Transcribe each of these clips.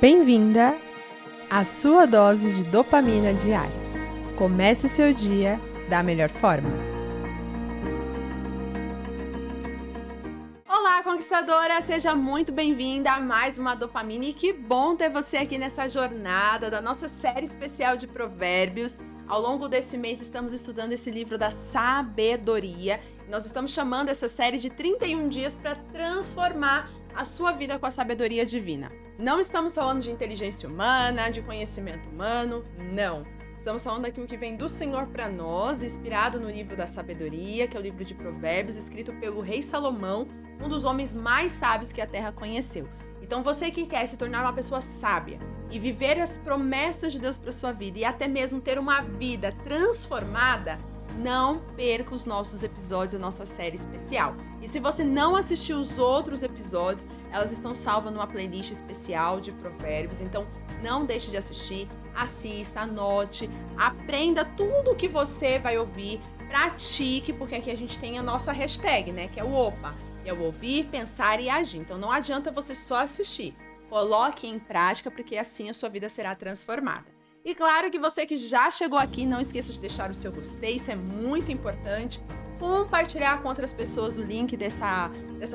Bem-vinda à sua dose de dopamina diária. Comece seu dia da melhor forma. Olá, conquistadora! Seja muito bem-vinda a mais uma dopamina e que bom ter você aqui nessa jornada da nossa série especial de provérbios. Ao longo desse mês estamos estudando esse livro da sabedoria. Nós estamos chamando essa série de 31 dias para transformar a sua vida com a sabedoria divina. Não estamos falando de inteligência humana, de conhecimento humano, não. Estamos falando daquilo que vem do Senhor para nós, inspirado no livro da sabedoria, que é o livro de provérbios, escrito pelo rei Salomão, um dos homens mais sábios que a terra conheceu. Então você que quer se tornar uma pessoa sábia e viver as promessas de Deus para sua vida e até mesmo ter uma vida transformada, não perca os nossos episódios da nossa série especial. E se você não assistiu os outros episódios, elas estão salvas numa playlist especial de provérbios, então não deixe de assistir, assista, anote, aprenda tudo o que você vai ouvir, pratique, porque aqui a gente tem a nossa hashtag, né, que é o OPA, que é o ouvir, pensar e agir. Então não adianta você só assistir, coloque em prática, porque assim a sua vida será transformada. E claro que você que já chegou aqui, não esqueça de deixar o seu gostei, isso é muito importante. Compartilhar com outras pessoas o link dessa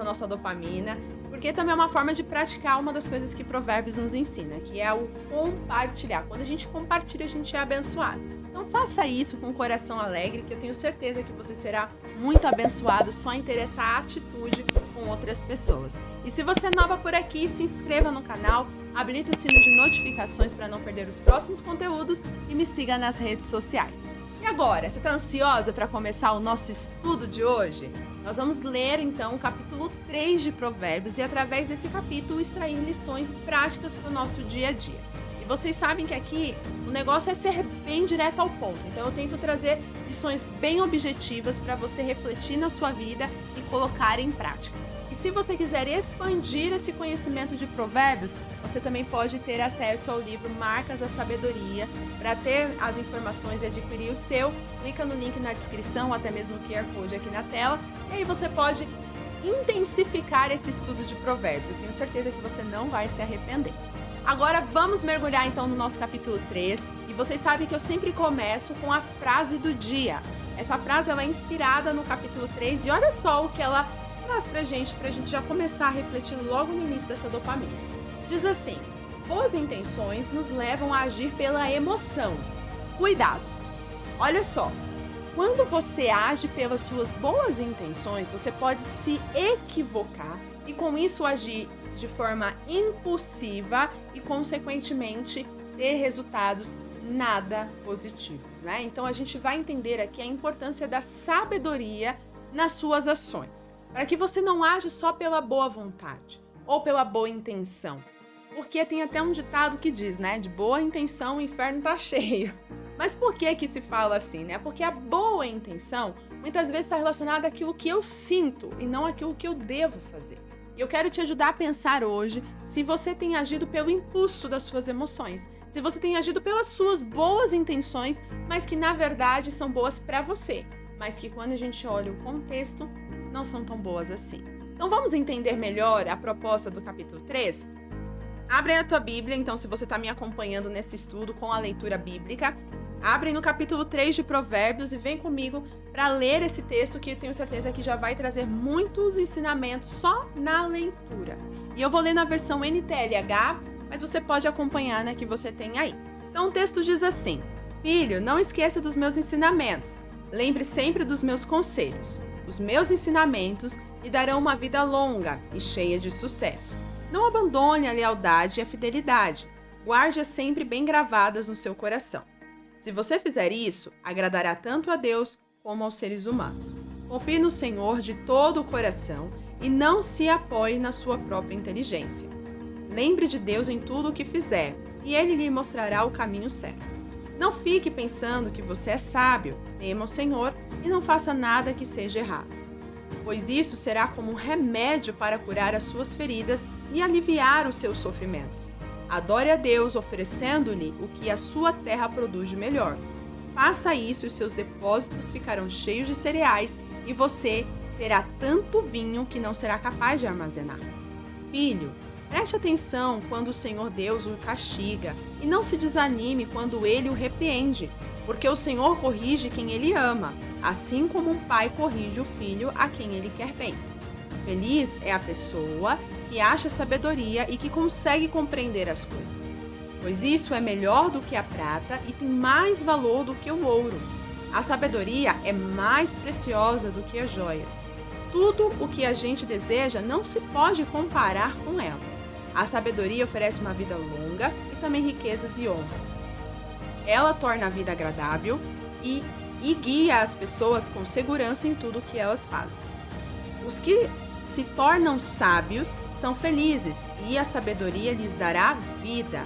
nossa dopamina, porque também é uma forma de praticar uma das coisas que Provérbios nos ensina, que é o compartilhar. Quando a gente compartilha, a gente é abençoado. Então faça isso com um coração alegre, que eu tenho certeza que você será muito abençoado só em ter essa atitude com outras pessoas. E se você é nova por aqui, se inscreva no canal, habilite o sino de notificações para não perder os próximos conteúdos e me siga nas redes sociais. E agora, você está ansiosa para começar o nosso estudo de hoje? Nós vamos ler então o capítulo 3 de Provérbios e através desse capítulo extrair lições práticas para o nosso dia a dia. E vocês sabem que aqui o negócio é ser bem direto ao ponto, então eu tento trazer lições bem objetivas para você refletir na sua vida e colocar em prática. E se você quiser expandir esse conhecimento de provérbios, você também pode ter acesso ao livro Marcas da Sabedoria. Para ter as informações e adquirir o seu, clica no link na descrição, ou até mesmo o QR Code aqui na tela. E aí você pode intensificar esse estudo de provérbios. Eu tenho certeza que você não vai se arrepender. Agora vamos mergulhar então no nosso capítulo 3. E vocês sabem que eu sempre começo com a frase do dia. Essa frase ela é inspirada no capítulo 3 e olha só o que ela traz pra gente já começar a refletir logo no início dessa dopamina. Diz assim: boas intenções nos levam a agir pela emoção. Cuidado! Olha só, quando você age pelas suas boas intenções, você pode se equivocar e com isso agir de forma impulsiva e, consequentemente, ter resultados nada positivos, né? Então a gente vai entender aqui a importância da sabedoria nas suas ações, para que você não age só pela boa vontade ou pela boa intenção. Porque tem até um ditado que diz, né? De boa intenção o inferno tá cheio. Mas por que se fala assim, né? Porque a boa intenção muitas vezes está relacionada àquilo que eu sinto e não àquilo que eu devo fazer. E eu quero te ajudar a pensar hoje se você tem agido pelo impulso das suas emoções, se você tem agido pelas suas boas intenções, mas que na verdade são boas para você, mas que quando a gente olha o contexto, não são tão boas assim. Então vamos entender melhor a proposta do capítulo 3? Abre a tua Bíblia, então, se você está me acompanhando nesse estudo com a leitura bíblica, abre no capítulo 3 de Provérbios e vem comigo para ler esse texto que eu tenho certeza que já vai trazer muitos ensinamentos só na leitura. E eu vou ler na versão NTLH, mas você pode acompanhar na que você tem aí. Então o texto diz assim: filho, não esqueça dos meus ensinamentos, lembre sempre dos meus conselhos. Os meus ensinamentos lhe darão uma vida longa e cheia de sucesso. Não abandone a lealdade e a fidelidade. Guarde-as sempre bem gravadas no seu coração. Se você fizer isso, agradará tanto a Deus como aos seres humanos. Confie no Senhor de todo o coração e não se apoie na sua própria inteligência. Lembre de Deus em tudo o que fizer e Ele lhe mostrará o caminho certo. Não fique pensando que você é sábio, tema o Senhor e não faça nada que seja errado, pois isso será como um remédio para curar as suas feridas e aliviar os seus sofrimentos. Adore a Deus oferecendo-lhe o que a sua terra produz de melhor. Faça isso e os seus depósitos ficarão cheios de cereais e você terá tanto vinho que não será capaz de armazenar. Filho, Preste atenção quando o Senhor Deus o castiga e não se desanime quando ele o repreende, porque o Senhor corrige quem ele ama, assim como um pai corrige o filho a quem ele quer bem. Feliz é a pessoa que acha sabedoria e que consegue compreender as coisas, pois isso é melhor do que a prata e tem mais valor do que o ouro. A sabedoria é mais preciosa do que as joias. Tudo o que a gente deseja não se pode comparar com ela. A sabedoria oferece uma vida longa e também riquezas e honras. Ela torna a vida agradável e guia as pessoas com segurança em tudo o que elas fazem. Os que se tornam sábios são felizes e a sabedoria lhes dará vida.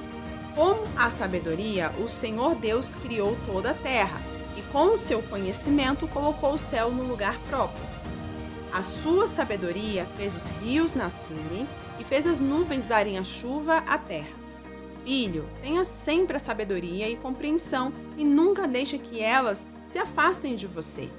Com a sabedoria, o Senhor Deus criou toda a terra e com o seu conhecimento colocou o céu no lugar próprio. A sua sabedoria fez os rios nascerem e fez as nuvens darem a chuva à terra. Filho, tenha sempre a sabedoria e compreensão e nunca deixe que elas se afastem de você.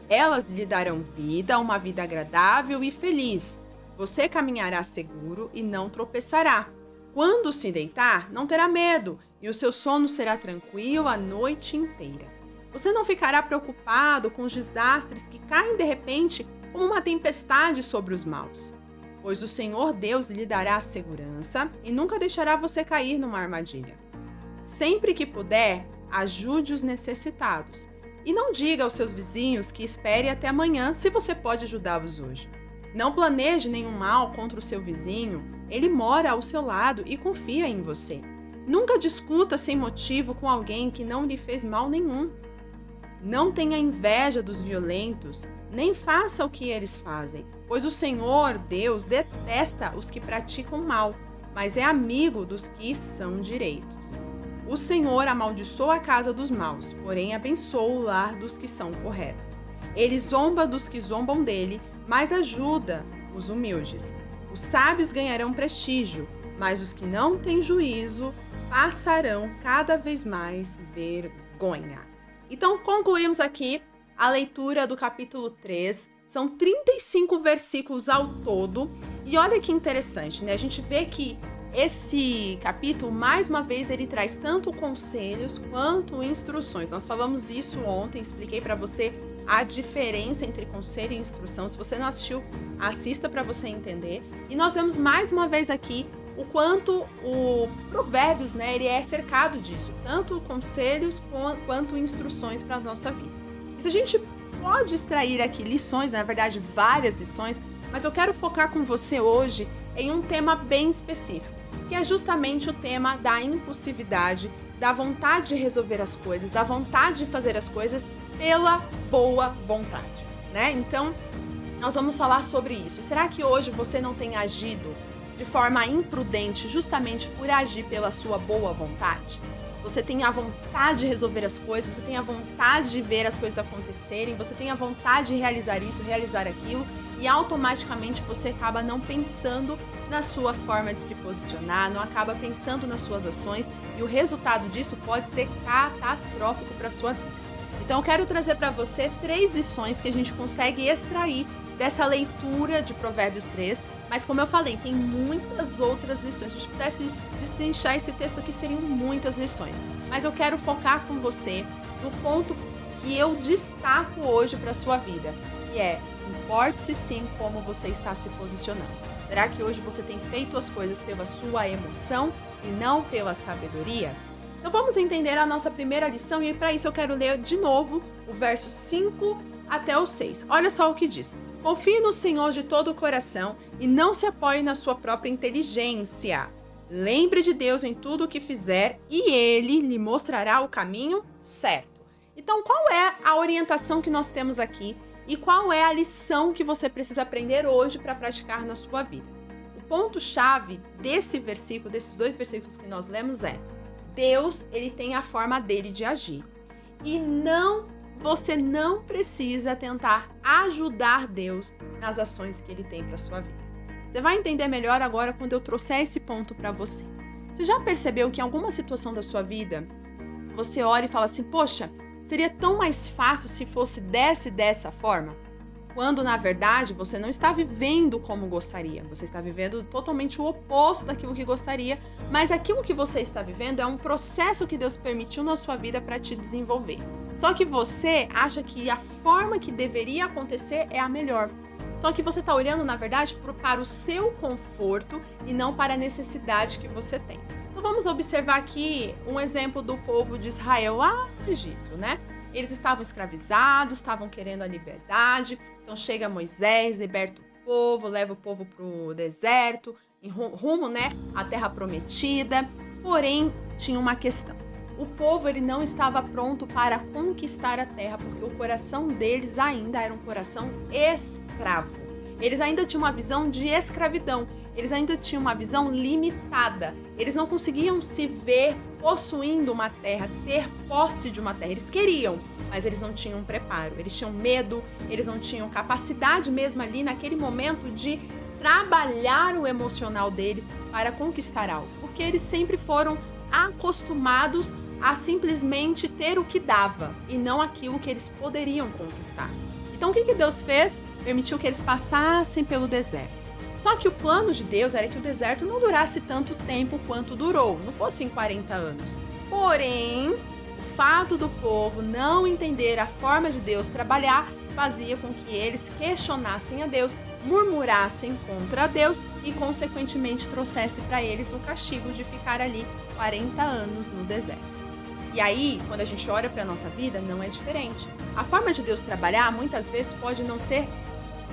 Elas lhe darão vida, uma vida agradável e feliz. Você caminhará seguro e não tropeçará. Quando se deitar, não terá medo e o seu sono será tranquilo a noite inteira. Você não ficará preocupado com os desastres que caem de repente como uma tempestade sobre os maus, pois o Senhor Deus lhe dará segurança e nunca deixará você cair numa armadilha. Sempre que puder, ajude os necessitados e não diga aos seus vizinhos que espere até amanhã se você pode ajudá-los hoje. Não planeje nenhum mal contra o seu vizinho, ele mora ao seu lado e confia em você. Nunca discuta sem motivo com alguém que não lhe fez mal nenhum. Não tenha inveja dos violentos, nem faça o que eles fazem, pois o Senhor, Deus, detesta os que praticam mal, mas é amigo dos que são direitos. O Senhor amaldiçoa a casa dos maus, porém abençoa o lar dos que são corretos. Ele zomba dos que zombam dele, mas ajuda os humildes. Os sábios ganharão prestígio, mas os que não têm juízo passarão cada vez mais vergonha. Então, concluímos aqui a leitura do capítulo 3, são 35 versículos ao todo, e olha que interessante, né? A gente vê que esse capítulo, mais uma vez, ele traz tanto conselhos quanto instruções. Nós falamos isso ontem, expliquei para você a diferença entre conselho e instrução. Se você não assistiu, assista para você entender. E nós vemos mais uma vez aqui o quanto o Provérbios, né, ele é cercado disso, tanto conselhos quanto instruções para a nossa vida. A gente pode extrair aqui lições, na verdade várias lições, mas eu quero focar com você hoje em um tema bem específico, que é justamente o tema da impulsividade, da vontade de resolver as coisas, da vontade de fazer as coisas pela boa vontade, né? Então, nós vamos falar sobre isso. Será que hoje você não tem agido de forma imprudente justamente por agir pela sua boa vontade? Você tem a vontade de resolver as coisas, você tem a vontade de ver as coisas acontecerem, você tem a vontade de realizar isso, realizar aquilo, e automaticamente você acaba não pensando na sua forma de se posicionar, não acaba pensando nas suas ações, e o resultado disso pode ser catastrófico para a sua vida. Então eu quero trazer para você 3 lições que a gente consegue extrair dessa leitura de Provérbios 3, mas como eu falei, tem muitas outras lições. Se a gente pudesse destrinchar esse texto aqui, seriam muitas lições. Mas eu quero focar com você no ponto que eu destaco hoje para a sua vida, que é: importe-se sim como você está se posicionando. Será que hoje você tem feito as coisas pela sua emoção e não pela sabedoria? Então vamos entender a nossa primeira lição, e para isso eu quero ler de novo o verso 5 até o 6. Olha só o que diz: confie no Senhor de todo o coração e não se apoie na sua própria inteligência. Lembre de Deus em tudo o que fizer e Ele lhe mostrará o caminho certo. Então, qual é a orientação que nós temos aqui e qual é a lição que você precisa aprender hoje para praticar na sua vida? O ponto-chave desse versículo, desses 2 versículos que nós lemos é: Deus, ele tem a forma dele de agir. E você não precisa tentar ajudar Deus nas ações que ele tem para sua vida. Você vai entender melhor agora quando eu trouxer esse ponto para você. Você já percebeu que em alguma situação da sua vida, você olha e fala assim: poxa, seria tão mais fácil se fosse dessa forma? quando na verdade você não está vivendo como gostaria, você está vivendo totalmente o oposto daquilo que gostaria, mas aquilo que você está vivendo é um processo que Deus permitiu na sua vida para te desenvolver. Só que você acha que a forma que deveria acontecer é a melhor. Só que você está olhando, na verdade, para o seu conforto e não para a necessidade que você tem. Então vamos observar aqui um exemplo do povo de Israel lá no Egito, né? Eles estavam escravizados, estavam querendo a liberdade. Então chega Moisés, liberta o povo, leva o povo para o deserto, rumo, né, à terra prometida. Porém, tinha uma questão. O povo ele não estava pronto para conquistar a terra, porque o coração deles ainda era um coração escravo. Eles ainda tinham uma visão de escravidão. Eles ainda tinham uma visão limitada. Eles não conseguiam se ver possuindo uma terra, ter posse de uma terra. Eles queriam, mas eles não tinham preparo. Eles tinham medo, eles não tinham capacidade mesmo ali naquele momento de trabalhar o emocional deles para conquistar algo. Porque eles sempre foram acostumados a simplesmente ter o que dava e não aquilo que eles poderiam conquistar. Então o que Deus fez? Permitiu que eles passassem pelo deserto. Só que o plano de Deus era que o deserto não durasse tanto tempo quanto durou, não fossem 40 anos. Porém, o fato do povo não entender a forma de Deus trabalhar fazia com que eles questionassem a Deus, murmurassem contra Deus e, consequentemente, trouxesse para eles o castigo de ficar ali 40 anos no deserto. E aí, quando a gente olha para a nossa vida, não é diferente. A forma de Deus trabalhar, muitas vezes, pode não ser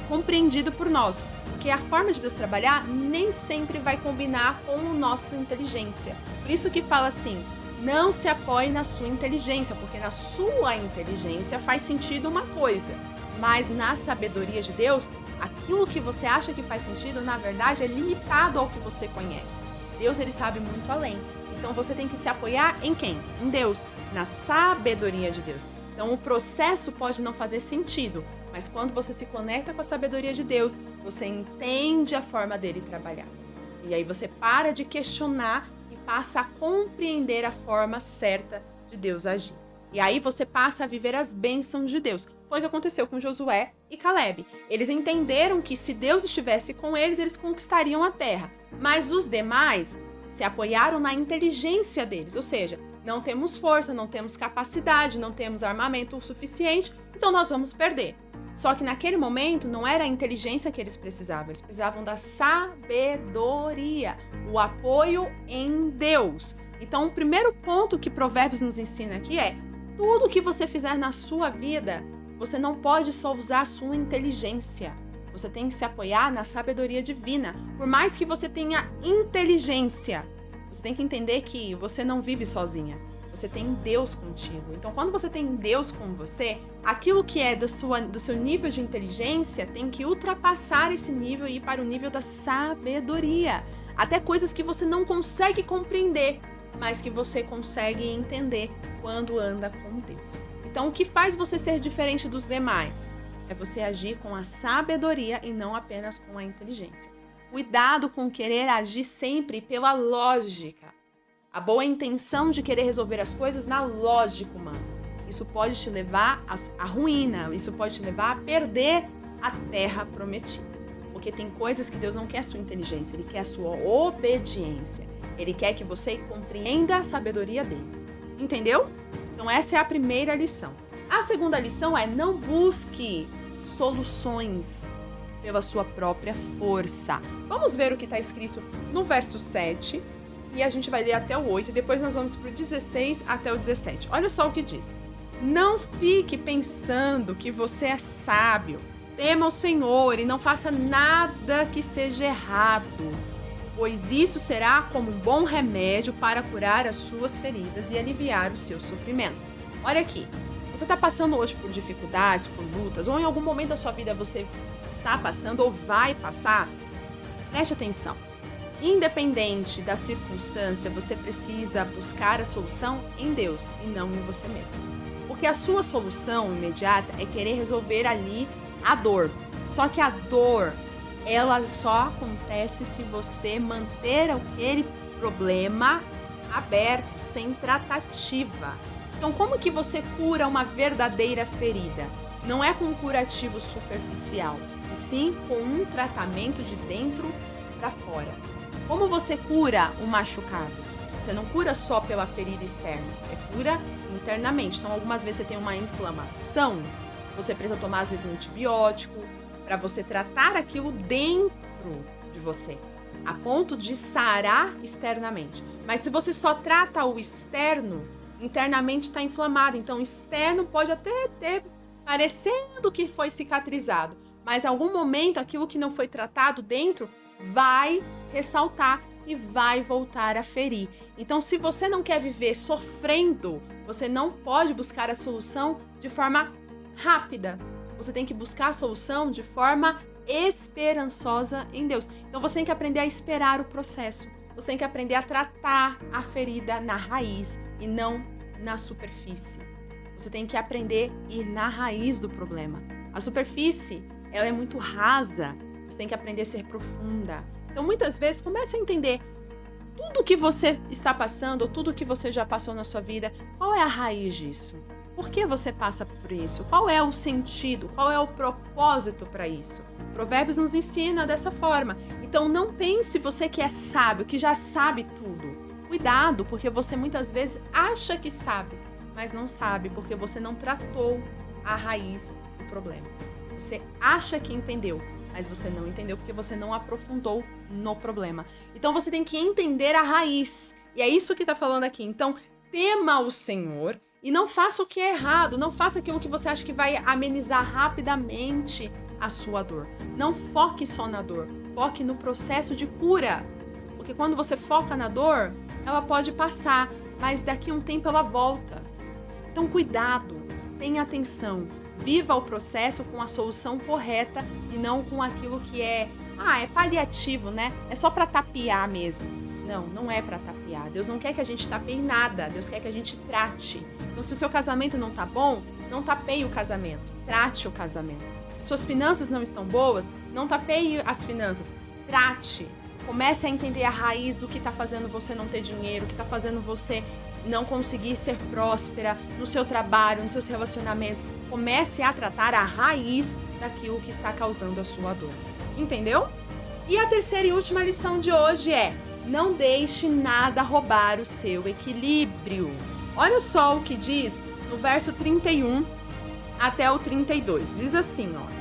compreendido por nós, porque a forma de Deus trabalhar nem sempre vai combinar com a nossa inteligência. Por isso que fala assim, não se apoie na sua inteligência, porque na sua inteligência faz sentido uma coisa, mas na sabedoria de Deus, aquilo que você acha que faz sentido, na verdade, é limitado ao que você conhece. Deus, ele sabe muito além. Então você tem que se apoiar em quem? Em Deus, na sabedoria de Deus. Então o processo pode não fazer sentido, mas quando você se conecta com a sabedoria de Deus, você entende a forma dele trabalhar. E aí você para de questionar e passa a compreender a forma certa de Deus agir. E aí você passa a viver as bênçãos de Deus. Foi o que aconteceu com Josué e Caleb. Eles entenderam que se Deus estivesse com eles, eles conquistariam a terra. Mas os demais se apoiaram na inteligência deles, ou seja, não temos força, não temos capacidade, não temos armamento o suficiente, então nós vamos perder. Só que naquele momento não era a inteligência que eles precisavam da sabedoria, o apoio em Deus. Então o primeiro ponto que Provérbios nos ensina aqui é, tudo que você fizer na sua vida, você não pode só usar a sua inteligência. Você tem que se apoiar na sabedoria divina. Por mais que você tenha inteligência, você tem que entender que você não vive sozinha. Você tem Deus contigo. Então, quando você tem Deus com você, aquilo que é do seu nível de inteligência tem que ultrapassar esse nível e ir para o nível da sabedoria. Até coisas que você não consegue compreender, mas que você consegue entender quando anda com Deus. Então, o que faz você ser diferente dos demais? É você agir com a sabedoria e não apenas com a inteligência. Cuidado com querer agir sempre pela lógica. A boa intenção de querer resolver as coisas na lógica humana. Isso pode te levar à ruína, isso pode te levar a perder a terra prometida. Porque tem coisas que Deus não quer a sua inteligência, Ele quer a sua obediência. Ele quer que você compreenda a sabedoria dele. Entendeu? Então essa é a primeira lição. A segunda lição é não busque soluções pela sua própria força. Vamos ver o que está escrito no verso 7 e a gente vai ler até o 8 e depois nós vamos para o 16 até o 17. Olha só o que diz. Não fique pensando que você é sábio. Tema o Senhor e não faça nada que seja errado, pois isso será como um bom remédio para curar as suas feridas e aliviar os seus sofrimentos. Olha aqui, você está passando hoje por dificuldades, por lutas, ou em algum momento da sua vida você está passando ou vai passar? Preste atenção. Independente da circunstância, você precisa buscar a solução em Deus e não em você mesmo. Porque a sua solução imediata é querer resolver ali a dor. Só que a dor, ela só acontece se você manter aquele problema aberto, sem tratativa. Então, como que você cura uma verdadeira ferida? não é com um curativo superficial, e sim com um tratamento de dentro para fora. Como você cura um machucado? Você não cura só pela ferida externa, você cura internamente. Então, algumas vezes você tem uma inflamação, você precisa tomar, às vezes, um antibiótico para você tratar aquilo dentro de você, a ponto de sarar externamente. Mas se você só trata o externo, internamente está inflamado. Então, o externo pode até ter parecendo que foi cicatrizado, mas em algum momento aquilo que não foi tratado dentro vai ressaltar e vai voltar a ferir. Então, se você não quer viver sofrendo, você não pode buscar a solução de forma rápida. Você tem que buscar a solução de forma esperançosa em Deus. Então, você tem que aprender a esperar o processo. Você tem que aprender a tratar a ferida na raiz e não na superfície. Você tem que aprender a ir na raiz do problema. A superfície, ela é muito rasa. Você tem que aprender a ser profunda. Então, muitas vezes, comece a entender tudo que você está passando, ou tudo que você já passou na sua vida. Qual é a raiz disso? Por que você passa por isso? Qual é o sentido? Qual é o propósito para isso? Provérbios nos ensina dessa forma. Então, não pense você que é sábio, que já sabe tudo. Cuidado, porque você muitas vezes acha que sabe, mas não sabe, porque você não tratou a raiz do problema. Você acha que entendeu, mas você não entendeu porque você não aprofundou no problema. Então, você tem que entender a raiz. E é isso que está falando aqui. Então, tema o Senhor e não faça o que é errado. Não faça aquilo que você acha que vai amenizar rapidamente a sua dor. Não foque só na dor. Foque no processo de cura. Porque quando você foca na dor, ela pode passar, mas daqui a um tempo ela volta. Então, cuidado, tenha atenção. Viva o processo com a solução correta e não com aquilo que é paliativo, né? É só para tapear mesmo. Não, não é para tapear. Deus não quer que a gente tapeie nada. Deus quer que a gente trate. Então, se o seu casamento não tá bom, não tapeie o casamento. Trate o casamento. Se suas finanças não estão boas, não tapeie as finanças. Trate. Comece a entender a raiz do que está fazendo você não ter dinheiro, o que está fazendo você não conseguir ser próspera no seu trabalho, nos seus relacionamentos. Comece a tratar a raiz daquilo que está causando a sua dor. Entendeu? E a terceira e última lição de hoje é: não deixe nada roubar o seu equilíbrio. Olha só o que diz no verso 31 até o 32. Diz assim, ó: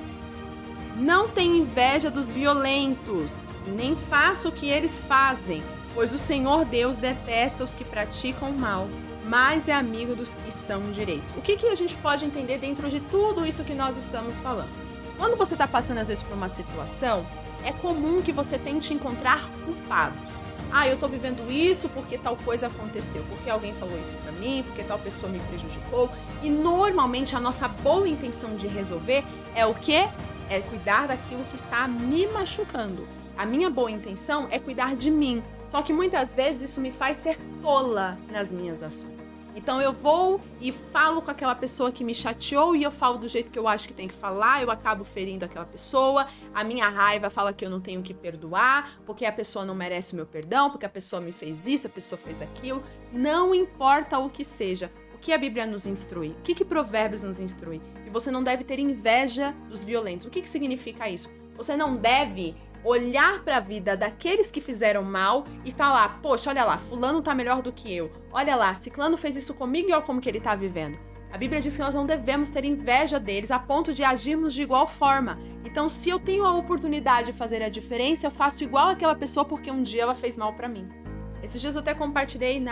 não tenha inveja dos violentos, nem faça o que eles fazem, pois o Senhor Deus detesta os que praticam o mal, mas é amigo dos que são direitos. O que a gente pode entender dentro de tudo isso que nós estamos falando? Quando você está passando, às vezes, por uma situação, é comum que você tente encontrar culpados. Eu tô vivendo isso porque tal coisa aconteceu, porque alguém falou isso pra mim, porque tal pessoa me prejudicou. E normalmente a nossa boa intenção de resolver é o quê? É cuidar daquilo que está me machucando. A minha boa intenção é cuidar de mim. Só que muitas vezes isso me faz ser tola nas minhas ações. Então eu vou e falo com aquela pessoa que me chateou e eu falo do jeito que eu acho que tem que falar, eu acabo ferindo aquela pessoa, a minha raiva fala que eu não tenho que perdoar, porque a pessoa não merece o meu perdão, porque a pessoa me fez isso, a pessoa fez aquilo. Não importa o que seja. O que a Bíblia nos instrui? O que Provérbios nos instrui? Que você não deve ter inveja dos violentos. O que significa isso? Você não deve olhar para a vida daqueles que fizeram mal e falar: poxa, olha lá, fulano tá melhor do que eu. Olha lá, ciclano fez isso comigo e olha como que ele tá vivendo. A Bíblia diz que nós não devemos ter inveja deles a ponto de agirmos de igual forma. Então, se eu tenho a oportunidade de fazer a diferença, eu faço igual aquela pessoa porque um dia ela fez mal para mim. Esses dias eu até compartilhei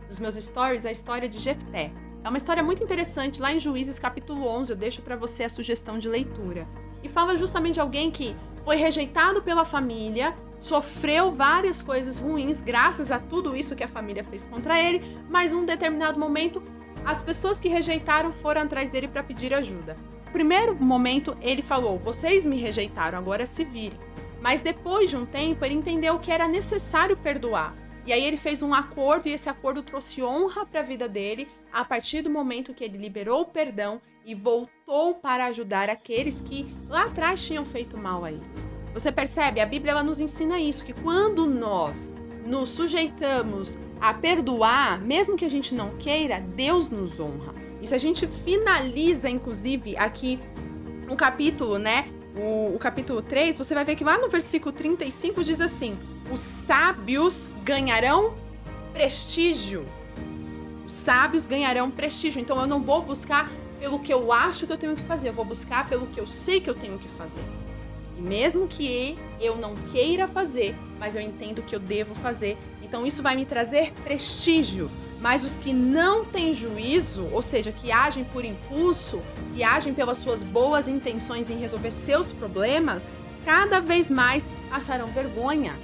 nos meus stories a história de Jefté. É uma história muito interessante, lá em Juízes capítulo 11, eu deixo para você a sugestão de leitura. E fala justamente de alguém que foi rejeitado pela família, sofreu várias coisas ruins graças a tudo isso que a família fez contra ele, mas num determinado momento, as pessoas que rejeitaram foram atrás dele para pedir ajuda. No primeiro momento, ele falou: vocês me rejeitaram, agora se virem. Mas depois de um tempo, ele entendeu que era necessário perdoar. E aí ele fez um acordo e esse acordo trouxe honra para a vida dele a partir do momento que ele liberou o perdão e voltou para ajudar aqueles que lá atrás tinham feito mal a ele. Você percebe? A Bíblia ela nos ensina isso, que quando nós nos sujeitamos a perdoar, mesmo que a gente não queira, Deus nos honra. E se a gente finaliza, inclusive, aqui um capítulo, né? O capítulo 3, você vai ver que lá no versículo 35 diz assim: os sábios ganharão prestígio. Os sábios ganharão prestígio. Então eu não vou buscar pelo que eu acho que eu tenho que fazer, eu vou buscar pelo que eu sei que eu tenho que fazer. E mesmo que eu não queira fazer, mas eu entendo que eu devo fazer, então isso vai me trazer prestígio. Mas os que não têm juízo, ou seja, que agem por impulso, que agem pelas suas boas intenções em resolver seus problemas, cada vez mais passarão vergonha.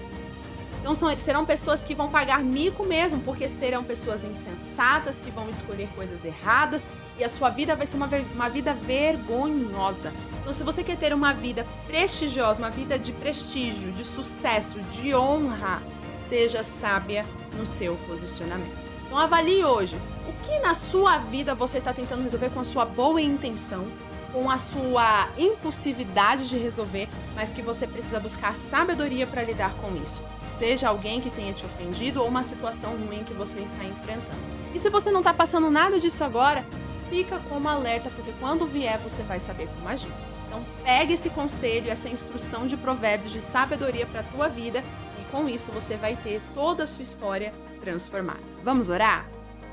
Então serão pessoas que vão pagar mico mesmo, porque serão pessoas insensatas, que vão escolher coisas erradas, e a sua vida vai ser uma vida vergonhosa. Então, se você quer ter uma vida prestigiosa, uma vida de prestígio, de sucesso, de honra, seja sábia no seu posicionamento. Então avalie hoje, o que na sua vida você está tentando resolver com a sua boa intenção, com a sua impulsividade de resolver, mas que você precisa buscar sabedoria para lidar com isso. Seja alguém que tenha te ofendido ou uma situação ruim que você está enfrentando. E se você não está passando nada disso agora, fica como alerta, porque quando vier você vai saber como agir. Então pegue esse conselho, essa instrução de provérbios de sabedoria para a tua vida e com isso você vai ter toda a sua história transformada. Vamos orar?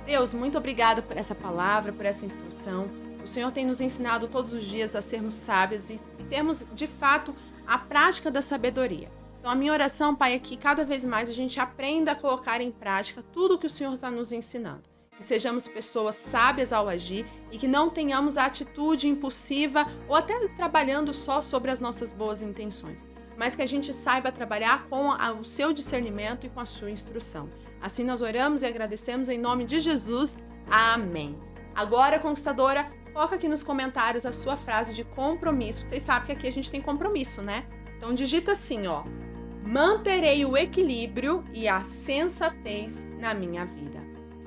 Deus, muito obrigada por essa palavra, por essa instrução. O Senhor tem nos ensinado todos os dias a sermos sábios e termos, de fato, a prática da sabedoria. Então, a minha oração, Pai, é que cada vez mais a gente aprenda a colocar em prática tudo o que o Senhor está nos ensinando. Que sejamos pessoas sábias ao agir e que não tenhamos a atitude impulsiva ou até trabalhando só sobre as nossas boas intenções, mas que a gente saiba trabalhar com o seu discernimento e com a sua instrução. Assim nós oramos e agradecemos em nome de Jesus. Amém. Agora, conquistadora, coloca aqui nos comentários a sua frase de compromisso. Vocês sabem que aqui a gente tem compromisso, né? Então digita assim, ó: manterei o equilíbrio e a sensatez na minha vida.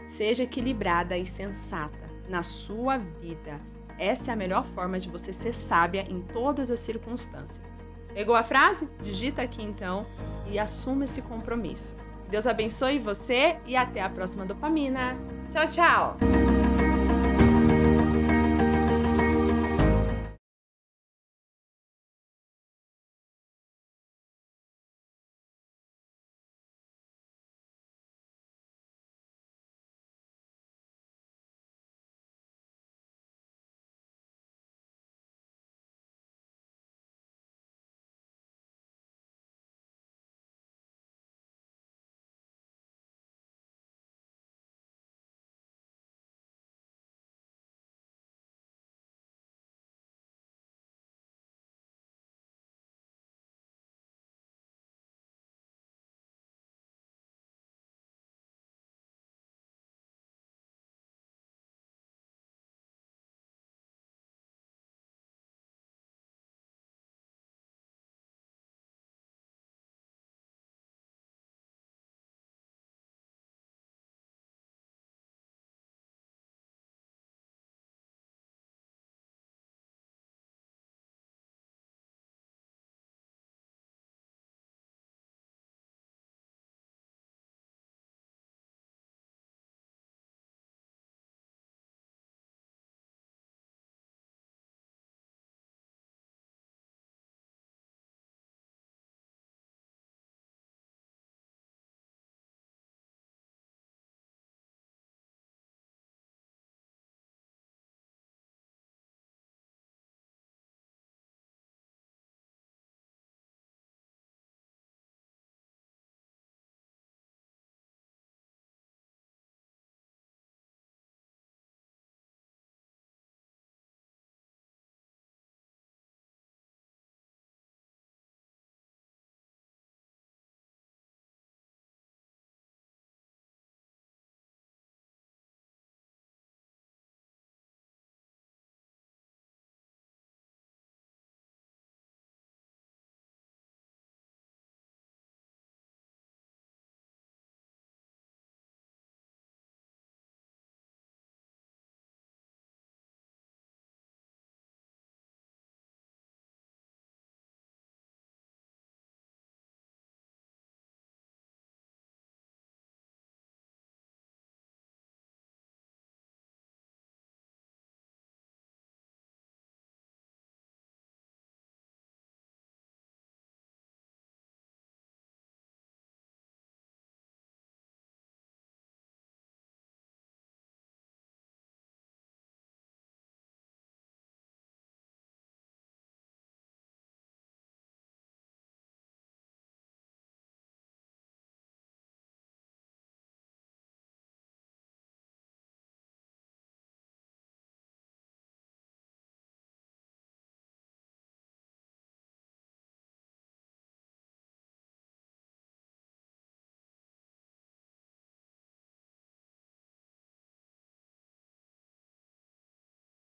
Seja equilibrada e sensata na sua vida. Essa é a melhor forma de você ser sábia em todas as circunstâncias. Pegou a frase? Digita aqui então e assuma esse compromisso. Deus abençoe você e até a próxima dopamina. Tchau, tchau!